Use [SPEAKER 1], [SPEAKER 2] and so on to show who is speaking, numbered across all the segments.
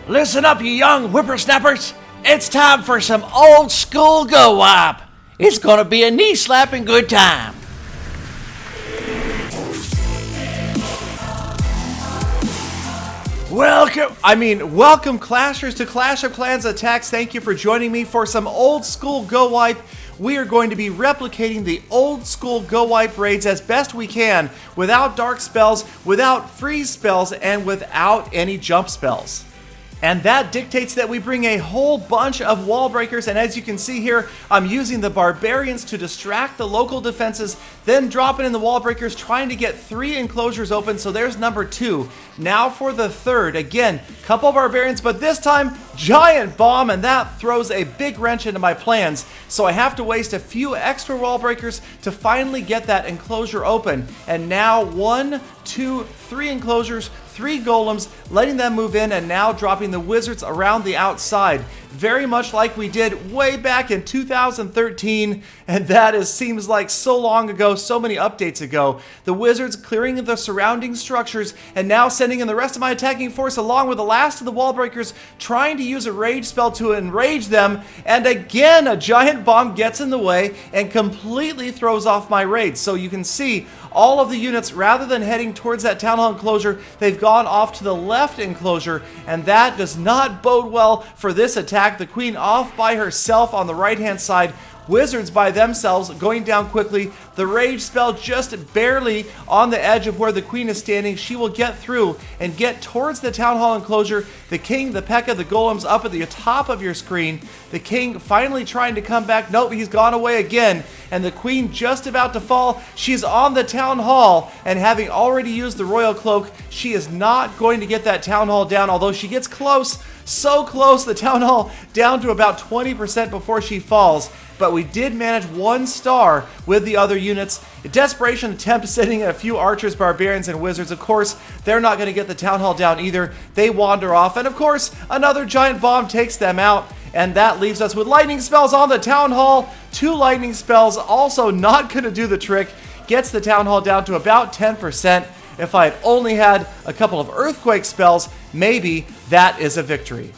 [SPEAKER 1] Listen up, you young whippersnappers. It's time for some old school Gowipe. It's gonna be a knee-slapping good time. Welcome Clashers to Clash of Clans Attacks. Thank you for joining me for some old school Gowipe. We are going to be replicating the old school Gowipe raids as best we can without dark spells, without freeze spells, and without any jump spells. And that dictates that we bring a whole bunch of wall breakers, and as you can see here, I'm using the Barbarians to distract the local defenses, then dropping in the wall breakers, trying to get 3 enclosures open. So there's number 2. Now for the third. Again, couple Barbarians, but this time, giant bomb, and that throws a big wrench into my plans. So I have to waste a few extra wall breakers to finally get that enclosure open. And now 1, 2, 3 enclosures, 3 golems, letting them move in, and now dropping the wizards around the outside. Very much like we did way back in 2013, and that seems like so long ago, so many updates ago. The wizards clearing the surrounding structures, and now sending in the rest of my attacking force along with the last of the wall breakers, trying to use a rage spell to enrage them, and again a giant bomb gets in the way and completely throws off my raid. So you can see all of the units, rather than heading towards that town hall enclosure, they've gone off to the left enclosure, and that does not bode well for this attack. The queen off by herself on the right hand side. Wizards by themselves going down quickly. The rage spell just barely on the edge of where the queen is standing. She will get through and get towards the town hall enclosure. The king, the P.E.K.K.A, the golems up at the top of your screen. The king finally trying to come back. Nope, he's gone away again. And the queen just about to fall. She's on the town hall, and having already used the royal cloak, she is not going to get that town hall down, although she gets close. So close, the town hall down to about 20% before she falls. But we did manage 1 star with the other units. A desperation attempt sending a few archers, barbarians, and wizards. Of course, they're not going to get the town hall down either. They wander off, and of course, another giant bomb takes them out. And that leaves us with lightning spells on the town hall. 2 lightning spells, also not going to do the trick. Gets the town hall down to about 10%. If I had only had a couple of earthquake spells, maybe that is a victory.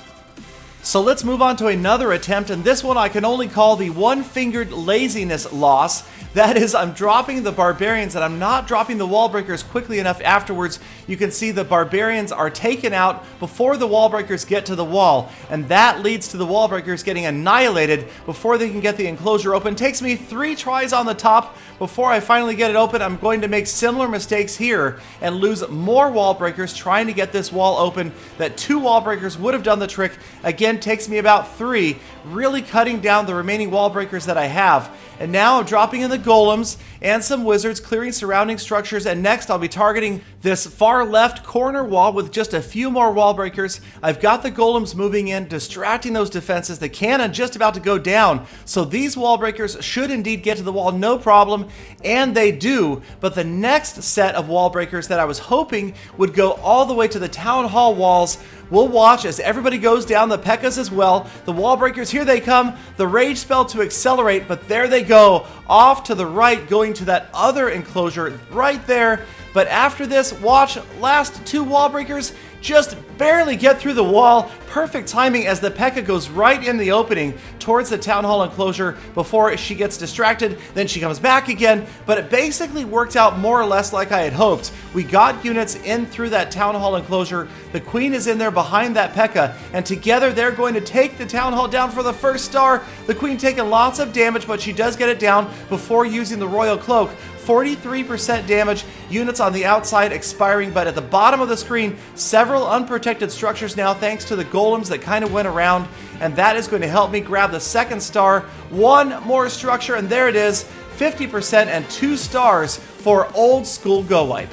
[SPEAKER 1] So let's move on to another attempt, and this one I can only call the one-fingered laziness loss. That is, I'm dropping the Barbarians, and I'm not dropping the wall breakers quickly enough afterwards. You can see the Barbarians are taken out before the wall breakers get to the wall, and that leads to the wall breakers getting annihilated before they can get the enclosure open. It takes me 3 tries on the top before I finally get it open. I'm going to make similar mistakes here and lose more wall breakers trying to get this wall open. That 2 wall breakers would have done the trick. Again, takes me about 3, really cutting down the remaining wall breakers that I have. And now I'm dropping in the golems and some wizards, clearing surrounding structures, and next I'll be targeting this far left corner wall with just a few more wall breakers. I've got the golems moving in, distracting those defenses. The cannon just about to go down, so these wall breakers should indeed get to the wall, no problem, and they do. But the next set of wall breakers that I was hoping would go all the way to the town hall walls. We'll watch as everybody goes down, the P.E.K.K.A as well. The wall breakers, here they come. The rage spell to accelerate, but there they go. Off to the right, going to that other enclosure right there. But after this, watch, last 2 wall breakers just barely get through the wall. Perfect timing as the P.E.K.K.A goes right in the opening towards the town hall enclosure before she gets distracted. Then she comes back again, but it basically worked out more or less like I had hoped. We got units in through that town hall enclosure. The queen is in there behind that P.E.K.K.A, and together they're going to take the town hall down for the first star. The queen taking lots of damage, but she does get it down before using the royal cloak. 43% damage, units on the outside expiring, but at the bottom of the screen, several unprotected structures now thanks to the golems that kind of went around, and that is going to help me grab the 2nd star. 1 more structure, and there it is, 50% and 2 stars for old school Gowipe.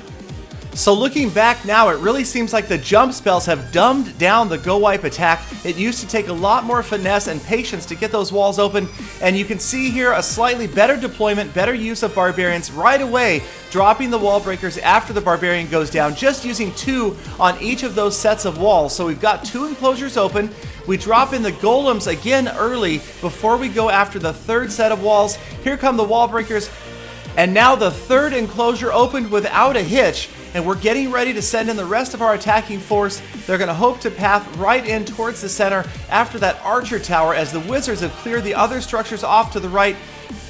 [SPEAKER 1] So looking back now, it really seems like the jump spells have dumbed down the Gowipe attack. It used to take a lot more finesse and patience to get those walls open, and you can see here a slightly better deployment, better use of Barbarians right away, dropping the wall breakers after the Barbarian goes down, just using 2 on each of those sets of walls. So we've got 2 enclosures open. We drop in the golems again early before we go after the 3rd set of walls. Here come the wall breakers, and now the 3rd enclosure opened without a hitch. and we're getting ready to send in the rest of our attacking force. They're going to hope to path right in towards the center after that archer tower as the wizards have cleared the other structures off to the right.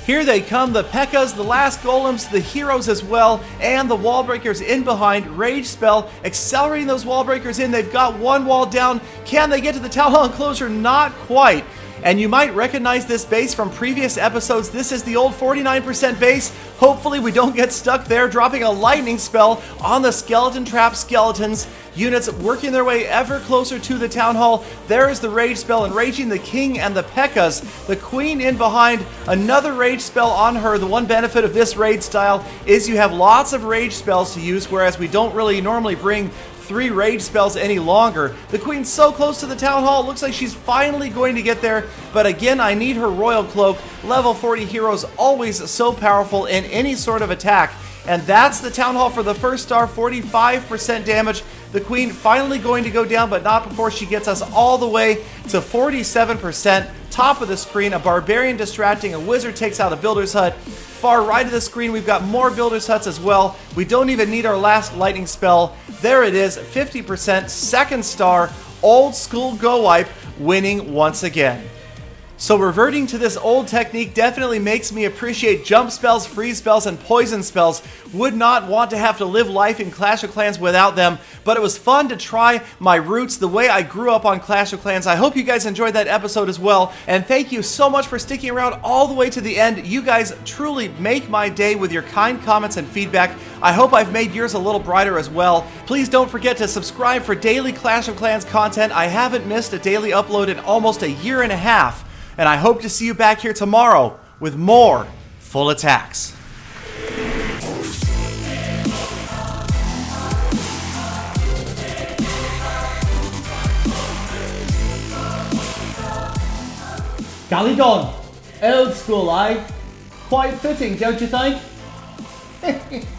[SPEAKER 1] Here they come, the P.E.K.K.A.s, the last golems, the heroes as well, and the wall breakers in behind. Rage spell, accelerating those wall breakers in. They've got one wall down. Can they get to the Town Hall enclosure? Not quite. And you might recognize this base from previous episodes. This is the old 49% base. Hopefully we don't get stuck there, dropping a lightning spell on the skeleton trap skeletons. Units working their way ever closer to the Town Hall. There is the rage spell, enraging the king and the P.E.K.K.A.s. The queen in behind, another rage spell on her. The one benefit of this raid style is you have lots of rage spells to use, whereas we don't really normally bring 3 rage spells any longer. The queen's so close to the Town Hall, it looks like she's finally going to get there, but again, I need her royal cloak. Level 40 heroes always so powerful in any sort of attack. And that's the Town Hall for the first star, 45% damage. The queen finally going to go down, but not before she gets us all the way to 47%. Top of the screen, a barbarian distracting, a wizard takes out a builder's hut. Far right of the screen, we've got more builder's huts as well. We don't even need our last lightning spell. There it is, 50%, second star, old school Gowipe winning once again. So reverting to this old technique definitely makes me appreciate jump spells, freeze spells, and poison spells. Would not want to have to live life in Clash of Clans without them, but it was fun to try my roots the way I grew up on Clash of Clans. I hope you guys enjoyed that episode as well, and thank you so much for sticking around all the way to the end. You guys truly make my day with your kind comments and feedback. I hope I've made yours a little brighter as well. Please don't forget to subscribe for daily Clash of Clans content. I haven't missed a daily upload in almost a year and a half. And I hope to see you back here tomorrow with more full attacks.
[SPEAKER 2] Galadon, old school, eh? Quite fitting, don't you think?